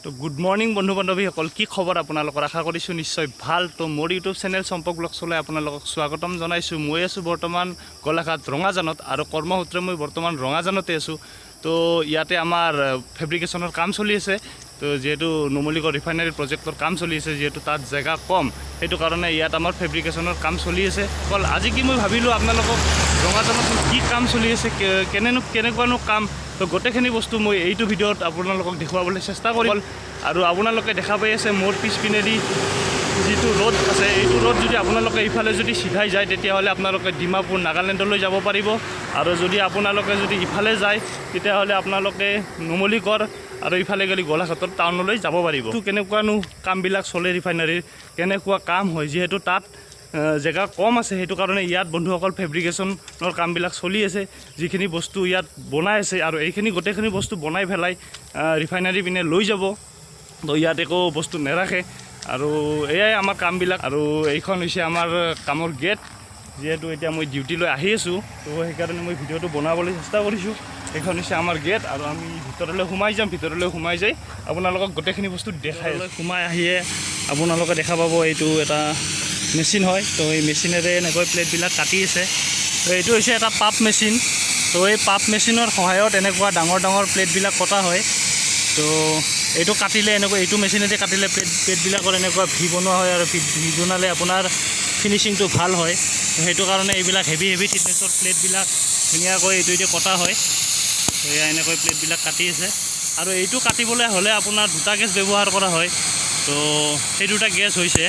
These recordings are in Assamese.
তো গুড মৰ্নিং বন্ধু বান্ধৱীসকল, কি খবৰ আপোনালোকৰ? আশা কৰিছোঁ নিশ্চয় ভাল। তো মোৰ ইউটিউব চেনেল চম্পক ব্লগ চলাই আপোনালোকক স্বাগতম জনাইছোঁ। মই আছোঁ বৰ্তমান গোলাঘাট ৰঙাজানত, আৰু কৰ্মসূত্ৰে মই বৰ্তমান ৰঙাজানতে আছোঁ। তো ইয়াতে আমাৰ ফেব্ৰিকেশ্যনৰ কাম চলি আছে। তো যিহেতু নুমলীগড় ৰিফাইনাৰী প্ৰজেক্টৰ কাম চলি আছে, যিহেতু তাত জেগা কম, সেইটো কাৰণে ইয়াত আমাৰ ফেব্ৰিকেশ্যনৰ কাম চলি আছে। অকল আজি কি মই ভাবিলোঁ আপোনালোকক ৰঙাজানত কি কাম চলি আছে, কেনেকুৱানো কাম, তো গোটেইখিনি বস্তু মই এইটো ভিডিঅ'ত আপোনালোকক দেখুৱাবলৈ চেষ্টা কৰিম। আৰু আপোনালোকে দেখা পাই আছে মোৰ পিছপিনেদি যিটো ৰ'ড আছে, এইটো ৰ'ড যদি আপোনালোকে ইফালে যদি চিধাই যায় তেতিয়াহ'লে আপোনালোকে ডিমাপুৰ নাগালেণ্ডলৈ যাব পাৰিব, আৰু যদি আপোনালোকে যদি ইফালে যায় তেতিয়াহ'লে আপোনালোকে নুমলীগড় আৰু ইফালে গ'লে গোলাঘাটৰ টাউনলৈ যাব পাৰিব। তো কেনেকুৱানো কামবিলাক চলে ৰিফাইনাৰীৰ, কেনেকুৱা কাম হয়, যিহেতু তাত জেগা কম আছে, সেইটো কাৰণে ইয়াত বন্ধুসকল ফেব্ৰিকেশ্যনৰ কামবিলাক চলি আছে। যিখিনি বস্তু ইয়াত বনাই আছে, আৰু এইখিনি গোটেইখিনি বস্তু বনাই পেলাই ৰিফাইনাৰী পিনে লৈ যাব। তো ইয়াত একো বস্তু নেৰাখে, আৰু এয়াই আমাৰ কামবিলাক। আৰু এইখন হৈছে আমাৰ কামৰ গেট, যিহেতু এতিয়া মই ডিউটিলৈ আহি আছোঁ, তো সেইকাৰণে মই ভিডিঅ'টো বনাবলৈ চেষ্টা কৰিছোঁ। এইখন হৈছে আমাৰ গেট, আৰু আমি ভিতৰলৈ সোমাই যাম। ভিতৰলৈ সোমাই যাই আপোনালোকক গোটেইখিনি বস্তু দেখাই সোমাই আহিয়ে আপোনালোকে দেখা পাব এইটো এটা মেচিন হয়। তো এই মেচিনেৰে এনেকৈ প্লেটবিলাক কাটি আছে। তো এইটো হৈছে এটা পাপ মেচিন। তো এই পাপ মেচিনৰ সহায়ত এনেকুৱা ডাঙৰ ডাঙৰ প্লেটবিলাক কটা হয়। তো এইটো কাটিলে এনেকৈ এইটো মেচিনেদি কাটিলে প্লেটবিলাকৰ এনেকুৱা ভি বনোৱা হয়, আৰু ভি বনালে আপোনাৰ ফিনিচিংটো ভাল হয়। তো সেইটো কাৰণে এইবিলাক হেভি থিকনেছৰ প্লেটবিলাক ধুনীয়াকৈ এইটোৱেদি কটা হয়। তো এয়া এনেকৈ প্লেটবিলাক কাটি আছে, আৰু এইটো কাটিবলৈ হ'লে আপোনাৰ দুটা গেছ ব্যৱহাৰ কৰা হয়। তো সেই দুটা গেছ হৈছে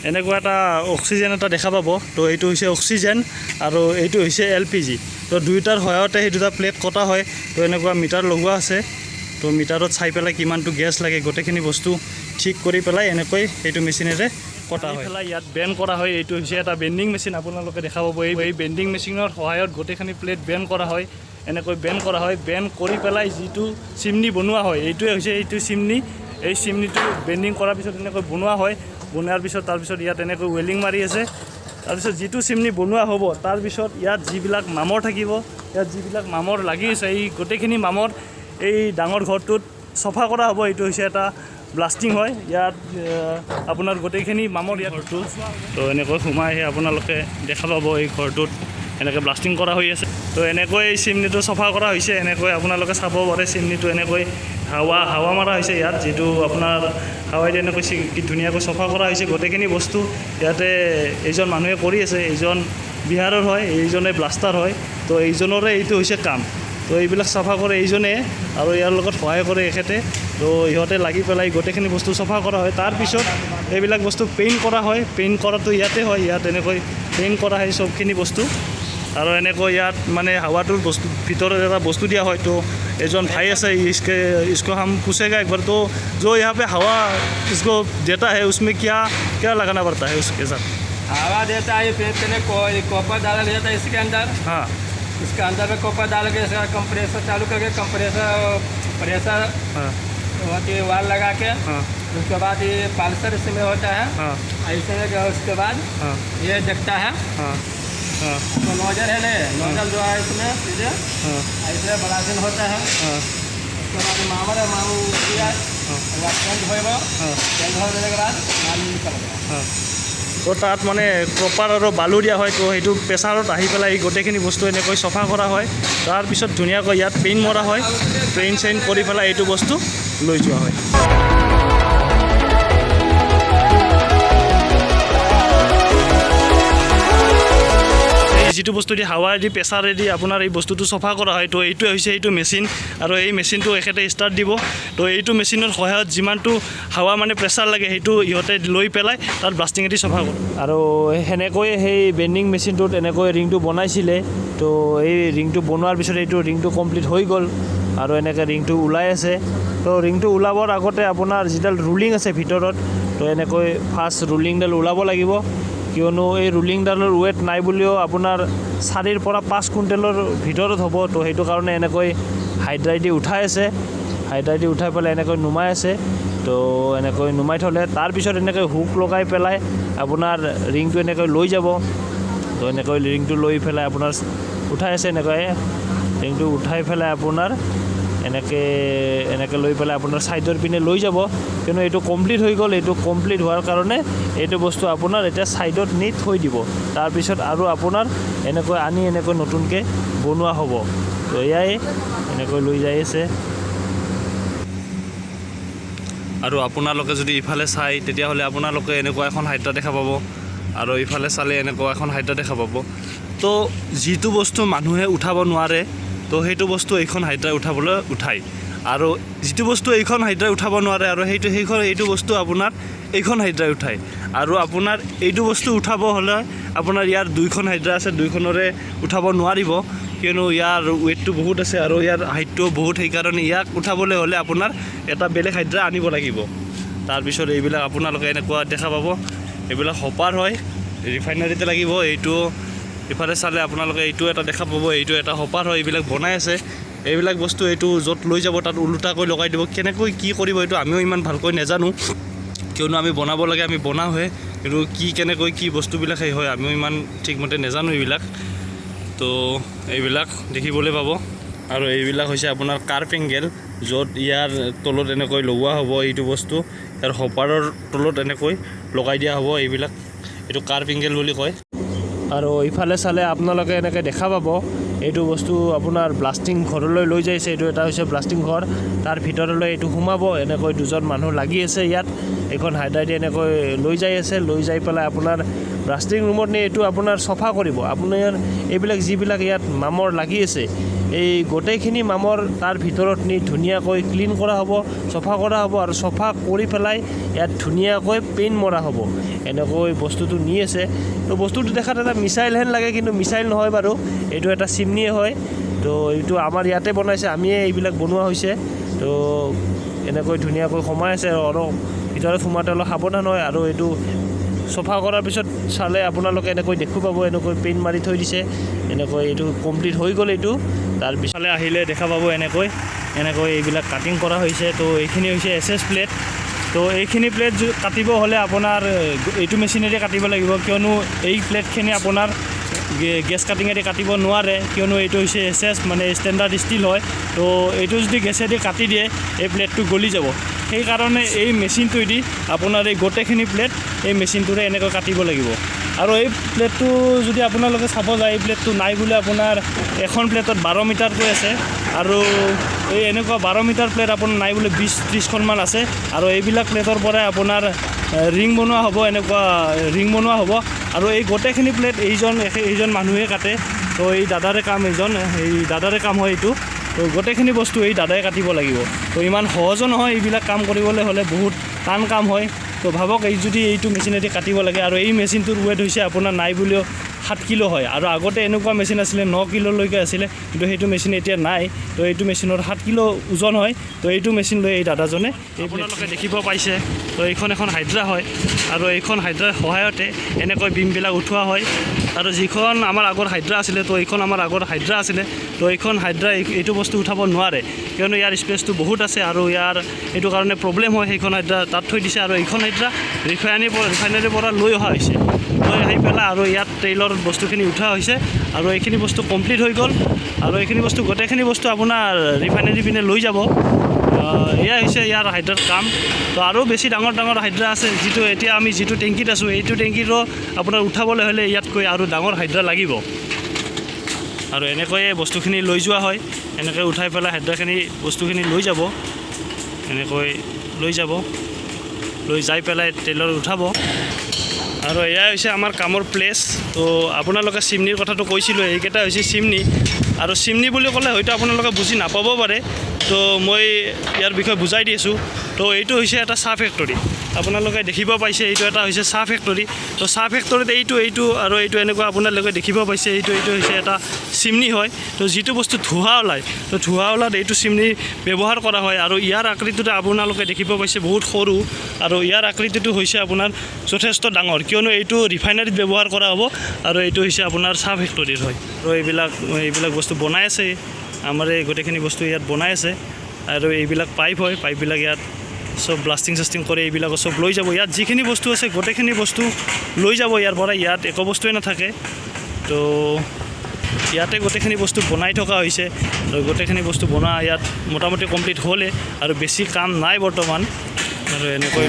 এনেকুৱা এটা অক্সিজেন এটা দেখা পাব। তো এইটো হৈছে অক্সিজেন, আৰু এইটো হৈছে LPG। তো দুয়োটাৰ সহায়তে সেই দুটা প্লেট কটা হয়। তো এনেকুৱা মিটাৰ লগোৱা আছে। তো মিটাৰত চাই পেলাই কিমানটো গেছ লাগে, গোটেইখিনি বস্তু ঠিক কৰি পেলাই এনেকৈ সেইটো মেচিনেৰে কটা হয়। ইয়াত বেণ্ড কৰা হয়। এইটো হৈছে এটা বেণ্ডিং মেচিন, আপোনালোকে দেখা পাব। এই বেণ্ডিং মেচিনৰ সহায়ত গোটেইখিনি প্লেট বেণ্ড কৰা হয়। এনেকৈ বেণ্ড কৰা হয়। বেণ্ড কৰি পেলাই যিটো চিমনি বনোৱা হয়, এইটোৱে হৈছে এইটো চিমনি। এই চিমনিটো বেণ্ডিং কৰাৰ পিছত এনেকৈ বনোৱা হয়। বনোৱাৰ পিছত তাৰপিছত ইয়াত এনেকৈ ৱেল্ডিং মাৰি আছে। তাৰপিছত যিটো চিমনি বনোৱা হ'ব, তাৰপিছত ইয়াত যিবিলাক মামৰ থাকিব, ইয়াত যিবিলাক মামৰ লাগি আছে, এই গোটেইখিনি মামৰ এই ডাঙৰ ঘৰটোত চফা কৰা হ'ব। এইটো হৈছে এটা ব্লাষ্টিং হয়। ইয়াত আপোনাৰ গোটেইখিনি মামৰ ইয়াত ঘৰটো। তো এনেকৈ সোমাই আহি আপোনালোকে দেখা পাব এই ঘৰটোত এনেকৈ ব্লাষ্টিং কৰা হৈ আছে। তো এনেকৈ চিমনিটো চফা কৰা হৈছে। এনেকৈ আপোনালোকে চাব পাৰে চিমনিটো এনেকৈ হাৱা মাৰা হৈছে ইয়াত, যিটো আপোনাৰ হাৱাইদি এনেকৈ কি ধুনীয়াকৈ চফা কৰা হৈছে গোটেইখিনি বস্তু। ইয়াতে এইজন মানুহে কৰি আছে, এইজন বিহাৰৰ হয়, এইজনে ব্লাষ্টাৰ হয়। তো এইজনৰে এইটো হৈছে কাম। তো এইবিলাক চাফা কৰে এইজনে, আৰু ইয়াৰ লগত সহায় কৰে এখেতে। তো ইহঁতে লাগি পেলাই গোটেইখিনি বস্তু চফা কৰা হয়। তাৰপিছত এইবিলাক বস্তু পেইণ্ট কৰা হয়। পেইণ্ট কৰাটো ইয়াতে হয়। ইয়াত এনেকৈ পেইণ্ট কৰা হয় চবখিনি বস্তু, আৰু এনেকৈ ইয়াত মানে হাৱাটোৰ বস্তু ভিতৰত এটা বস্তু দিয়া হয়। তো एजन भाई ऐसे इसको हम पूछेगा एक बार। तो जो यहाँ पे हवा इसको देता है, उसमें क्या क्या लगाना पड़ता है उसके साथ? हवा देता है कॉपर डाला जाता है इसके अंदर। हाँ, इसके अंदर में कॉपर डाल के इसका कंप्रेसर चालू करके प्रेशर हाँ, वाल लगा के, हाँ, उसके बाद ये पाल्सर इसमें होता है। हाँ, ऐसे उसके बाद हाँ, ये जगता है। हाँ, हाँ, तो नोजल है ना, नोजल जो है इसमें सीधे हाँ, ऐसे ब्लास्टिंग होता है। हाँ, उसके बाद मामू किया, चेंज होगा, चेंज होने के बाद माल निकल गया। हाँ। তো তাত মানে প্ৰপাৰ আৰু বালু দিয়া হয়। তো সেইটো প্ৰেছাৰত আহি পেলাই এই গোটেইখিনি বস্তু এনেকৈ চফা কৰা হয়। তাৰপিছত ধুনীয়াকৈ ইয়াত পেইণ্ট মৰা হয়। পেইণ্ট চেইণ্ট কৰি পেলাই এইটো বস্তু লৈ যোৱা হয়। যিটো বস্তু দি হাৱাদি প্ৰেছাৰেদি আপোনাৰ এই বস্তুটো চফা কৰা হয়। তো এইটোৱে হৈছে এইটো মেচিন, আৰু এই মেচিনটো এখেতে ষ্টাৰ্ট দিব। তো এইটো মেচিনৰ সহায়ত যিমানটো হাৱা মানে প্ৰেছাৰ লাগে সেইটো ইহঁতে লৈ পেলাই তাত ব্লাষ্টিঙেদি চফা কৰে। আৰু সেনেকৈ সেই বেণ্ডিং মেচিনটোত এনেকৈ ৰিংটো বনাইছিলে। তো এই ৰিংটো বনোৱাৰ পিছত এইটো ৰিংটো কমপ্লিট হৈ গ'ল, আৰু এনেকৈ ৰিংটো ওলাই আছে। তো ৰিংটো ওলাবৰ আগতে আপোনাৰ যিডাল ৰুলিং আছে ভিতৰত, তো এনেকৈ ফাৰ্ষ্ট ৰুলিংডাল ওলাব লাগিব। কিয়নো এই ৰুলিংডালৰ ৱেট নাই বুলিও আপোনাৰ 4 পৰা 5 কুইণ্টেলৰ ভিতৰত হ'ব। তো সেইটো কাৰণে এনেকৈ হাইড্ৰাইডি উঠাই আছে। হাইড্ৰাইডি উঠাই পেলাই এনেকৈ নুমাই আছে। তো এনেকৈ নুমাই থ'লে তাৰপিছত এনেকৈ হুক লগাই পেলাই আপোনাৰ ৰিংটো এনেকৈ লৈ যাব। তো এনেকৈ ৰিংটো লৈ পেলাই আপোনাৰ উঠাই আছে। এনেকৈ ৰিংটো উঠাই পেলাই আপোনাৰ এনেকৈ লৈ পেলাই আপোনাৰ ছাইডৰ পিনে লৈ যাব কিয়নো এইটো কমপ্লিট হৈ গ'ল এইটো কমপ্লিট হোৱাৰ কাৰণে এইটো বস্তু আপোনাৰ এতিয়া ছাইডত নি থৈ দিব তাৰপিছত আৰু আপোনাৰ এনেকৈ আনি এনেকৈ নতুনকৈ বনোৱা হ'ব তো এয়াই এনেকৈ লৈ যাই আছে আৰু আপোনালোকে যদি ইফালে চাই তেতিয়াহ'লে আপোনালোকে এনেকুৱা এখন হাইড্ৰা দেখা পাব আৰু ইফালে চালে এনেকুৱা এখন হাইড্ৰা দেখা পাব তো যিটো বস্তু মানুহে উঠাব নোৱাৰে তো সেইটো বস্তু এইখন হাইড্ৰাই উঠাবলৈ উঠায় আৰু যিটো বস্তু এইখন হাইড্ৰাই উঠাব নোৱাৰে আৰু এইটো বস্তু আপোনাৰ এইখন হাইড্ৰাই উঠায় আৰু আপোনাৰ এইটো বস্তু উঠাব হ'লে আপোনাৰ ইয়াৰ দুইখন হাইড্ৰা আছে দুইখনৰে উঠাব নোৱাৰিব কিয়নো ইয়াৰ ৱেইটটো বহুত আছে আৰু ইয়াৰ হাইটটোও বহুত সেইকাৰণে ইয়াক উঠাবলৈ হ'লে আপোনাৰ এটা বেলেগ হাইড্ৰা আনিব লাগিব তাৰপিছত এইবিলাক আপোনালোকে এনেকুৱা দেখা পাব এইবিলাক হপাৰ হয় ৰিফাইনাৰীতে লাগিব এইটো ইফালে চালে আপোনালোকে এইটো এটা দেখা পাব এইটো এটা হপাৰ হয় এইবিলাক বনাই আছে এইবিলাক বস্তু এইটো য'ত লৈ যাব তাত ওলোটাকৈ লগাই দিব কেনেকৈ কি কৰিব এইটো আমিও ইমান ভালকৈ নাজানো কিয়নো আমি বনাব লাগে আমি বনাওঁহে কিন্তু কেনেকৈ কি বস্তুবিলাক সেই হয় আমিও ইমান ঠিকমতে নাজানো এইবিলাক তো এইবিলাক দেখিবলৈ পাব আৰু এইবিলাক হৈছে আপোনাৰ কাৰ্ভ এংগেল য'ত ইয়াৰ তলত এনেকৈ লগোৱা হ'ব এইটো বস্তু ইয়াৰ হপাৰৰ তলত এনেকৈ লগাই দিয়া হ'ব এইবিলাক এইটো কাৰ্ভ এংগেল বুলি কয় আৰু ইফালে চালে আপোনালোকে এনেকৈ দেখা পাব এইটো বস্তু আপোনাৰ ব্লাষ্টিং ঘৰলৈ লৈ যাইছে এইটো এটা হৈছে ব্লাষ্টিং ঘৰ তাৰ ভিতৰলৈ এইটো সোমাব এনেকৈ দুজন মানুহ লাগি আছে ইয়াত এইখন হাইড্ৰাই দি এনেকৈ লৈ যাই আছে লৈ যাই পেলাই আপোনাৰ ব্লাষ্টিং ৰুমত নি এইটো আপোনাৰ চফা কৰিব আপোনাৰ এইবিলাক যিবিলাক ইয়াত মামৰ লাগি আছে এই গোটেইখিনি মামৰ তাৰ ভিতৰত নি ধুনীয়াকৈ ক্লিন কৰা হ'ব চফা কৰা হ'ব আৰু চফা কৰি পেলাই ইয়াত ধুনীয়াকৈ পেইণ্ট মৰা হ'ব এনেকৈ বস্তুটো নি আছে তো বস্তুটো দেখাত এটা মিছাইল হেন লাগে কিন্তু মিছাইল নহয় বাৰু এইটো এটা চিমনিয়ে হয় তো এইটো আমাৰ ইয়াতে বনাইছে আমিয়ে এইবিলাক বনোৱা হৈছে তো এনেকৈ ধুনীয়াকৈ সোমাই আছে আৰু ভিতৰত সোমাওঁতে অলপ সাৱধান হয় আৰু এইটো চফা কৰাৰ পিছত চালে আপোনালোকে এনেকৈ দেখো পাব এনেকৈ পেইণ্ট মাৰি থৈ দিছে এনেকৈ এইটো কমপ্লিট হৈ গ'ল এইটো তাৰপিছলৈ আহিলে দেখা পাব এনেকৈ এইবিলাক কাটিং কৰা হৈছে তো এইখিনি হৈছে এছ প্লেট তো এইখিনি প্লেট কাটিব হ'লে আপোনাৰ এইটো মেচিনেৰে কাটিব লাগিব কিয়নো এই প্লেটখিনি আপোনাৰ গেছ কাটিঙেদি কাটিব নোৱাৰে কিয়নো এইটো হৈছে এছ মানে ষ্টেণ্ডাৰ্ড ষ্টিল হয় তো এইটো যদি গেছেদি কাটি দিয়ে এই প্লেটটো গলি যাব সেইকাৰণে এই মেচিনটোৱেদি আপোনাৰ এই গোটেইখিনি প্লেট এই মেচিনটোৰে এনেকৈ কাটিব লাগিব আৰু এই প্লেটটো যদি আপোনালোকে চাব যায় এই প্লেটটো নাই বুলি আপোনাৰ এখন প্লেটত 12 মিটাৰকৈ আছে আৰু এই এনেকুৱা 12 মিটাৰ প্লেট আপোনাৰ নাই বুলি 20-30খনমান আছে আৰু এইবিলাক প্লেটৰ পৰাই আপোনাৰ ৰিং বনোৱা হ'ব এনেকুৱা ৰিং বনোৱা হ'ব আৰু এই গোটেইখিনি প্লেট এইজন মানুহে কাটে তো এই দাদাৰে কাম হয় এইটো তো গোটেইখিনি বস্তু এই দাদাই কাটিব লাগিব তো ইমান সহজো নহয় এইবিলাক কাম কৰিবলৈ হ'লে বহুত টান কাম হয় তো ভাবক যদি এইটো মেচিনেদি কাটিব লাগে আৰু এই মেচিনটোৰ ৱেট হৈছে আপোনাৰ নাই বুলিও 7 কিলো হয় আৰু আগতে এনেকুৱা মেচিন আছিলে 9 কিলোলৈকে আছিলে কিন্তু সেইটো মেচিন এতিয়া নাই তো এইটো মেচিনৰ 7 কিলো ওজন হয় তো এইটো মেচিন লৈ এই দাদাজনে আপোনালোকে দেখিব পাইছে তো এইখন এখন হাইড্ৰা হয় আৰু এইখন হাইড্ৰাৰ সহায়তে এনেকৈ বিমবিলাক উঠোৱা হয় আৰু যিখন আমাৰ আগৰ হাইড্ৰা আছিলে তো এইখন আমাৰ আগৰ হাইড্ৰা আছিলে তো এইখন হাইড্ৰা এইটো বস্তু উঠাব নোৱাৰে কিয়নো ইয়াৰ স্পেচটো বহুত আছে আৰু ইয়াৰ এইটো কাৰণে প্ৰব্লেম হয় সেইখন হাইড্ৰা তাত থৈ দিছে আৰু এইখন হাইড্ৰা ৰিফাইনাৰীৰ পৰা লৈ অহা হৈছে লৈ আহি পেলাই আৰু ইয়াত তেলৰ বস্তুখিনি উঠা হৈছে আৰু এইখিনি বস্তু কমপ্লিট হৈ গ'ল আৰু এইখিনি বস্তু গোটেইখিনি বস্তু আপোনাৰ ৰিফাইনাৰী পিনে লৈ যাব এয়া হৈছে ইয়াৰ হাইড্ৰাৰ কাম তো আৰু বেছি ডাঙৰ হাইড্ৰা আছে এতিয়া আমি যিটো টেংকিত আছোঁ এইটো টেংকিৰো আপোনাৰ উঠাবলৈ হ'লে ইয়াতকৈ আৰু ডাঙৰ হাইড্ৰা লাগিব আৰু এনেকৈয়ে বস্তুখিনি লৈ যোৱা হয় এনেকৈ উঠাই পেলাই হাইড্ৰাখিনি বস্তুখিনি লৈ যাব এনেকৈ লৈ যাই পেলাই তেলৰ উঠাব আৰু এয়া হৈছে আমাৰ কামৰ প্লেচ তো আপোনালোকে চিমনিৰ কথাটো কৈছিলোঁ এইকেইটা হৈছে চিমনি আৰু চিমনি বুলি ক'লে হয়তো আপোনালোকে বুজি নাপাব পাৰে তো মই ইয়াৰ বিষয়ে বুজাই দি আছোঁ তো এইটো হৈছে এটা চাহ ফেক্টৰী আপোনালোকে দেখিব পাইছে এইটো এটা হৈছে চাহ ফেক্টৰী তো চাহ ফেক্টৰীত এইটো আৰু এইটো এনেকুৱা আপোনালোকে দেখিব পাইছে এইটো হৈছে এটা চিমনি হয় তো যিটো বস্তু ধোঁৱা ওলায় তো ধোঁৱা ওলাত এইটো চিমনি ব্যৱহাৰ কৰা হয় আৰু ইয়াৰ আকৃতিটো আপোনালোকে দেখিব পাইছে বহুত সৰু আৰু ইয়াৰ আকৃতিটো হৈছে আপোনাৰ যথেষ্ট ডাঙৰ কিয়নো এইটো ৰিফাইনাৰীত ব্যৱহাৰ কৰা হ'ব আৰু এইটো হৈছে আপোনাৰ চাহ ফেক্টৰীৰ হয় আৰু এইবিলাক বস্তু বনাই আছে আমাৰ এই গোটেইখিনি বস্তু ইয়াত বনাই আছে আৰু এইবিলাক পাইপ হয় পাইপবিলাক ইয়াত সব ব্লাষ্টিং কৰি এইবিলাক সব লৈ যাব ইয়াত যিখিনি বস্তু আছে গোটেইখিনি বস্তু লৈ যাব ইয়াৰ পৰা ইয়াত একো বস্তুৱে নাথাকে তো ইয়াতে গোটেইখিনি বস্তু বনাই থকা হৈছে আৰু গোটেইখিনি বস্তু বনোৱা ইয়াত মোটামুটি কমপ্লিট হ'লে আৰু বেছি কাম নাই বৰ্তমান আৰু এনেকৈ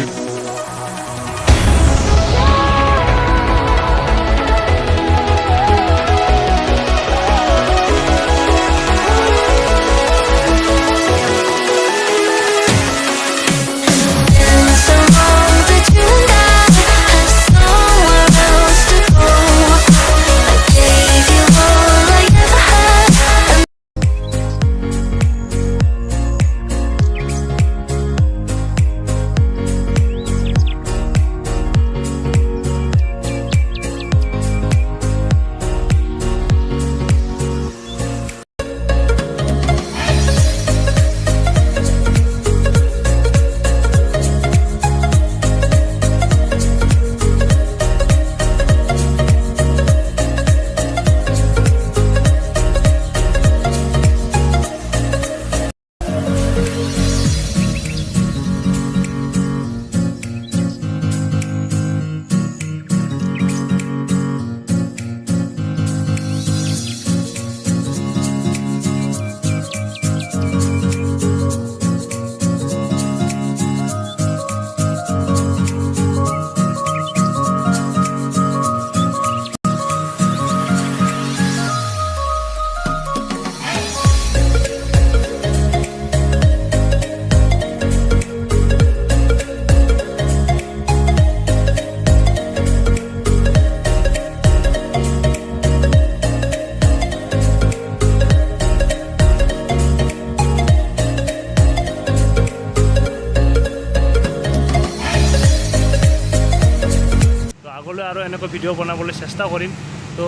আগলৈ আৰু এনেকৈ ভিডিঅ' বনাবলৈ চেষ্টা কৰিম তো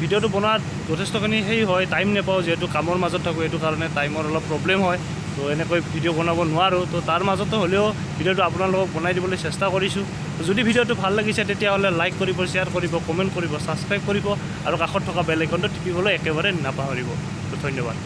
ভিডিঅ'টো বনোৱাত যথেষ্টখিনি হয় টাইম নাপাওঁ যিহেতু কামৰ মাজত থাকোঁ এইটো কাৰণে টাইমৰ অলপ প্ৰব্লেম হয় তো এনেকৈ ভিডিঅ' বনাব নোৱাৰোঁ তো তাৰ মাজতো হ'লেও ভিডিঅ'টো আপোনালোকক বনাই দিবলৈ চেষ্টা কৰিছোঁ যদি ভিডিঅ'টো ভাল লাগিছে তেতিয়াহ'লে লাইক কৰিব শ্বেয়াৰ কৰিব কমেণ্ট কৰিব ছাবস্ক্ৰাইব কৰিব আৰু কাষত থকা বেল আইকনটো টিপিবলৈ একেবাৰে নাপাহৰিব তো ধন্যবাদ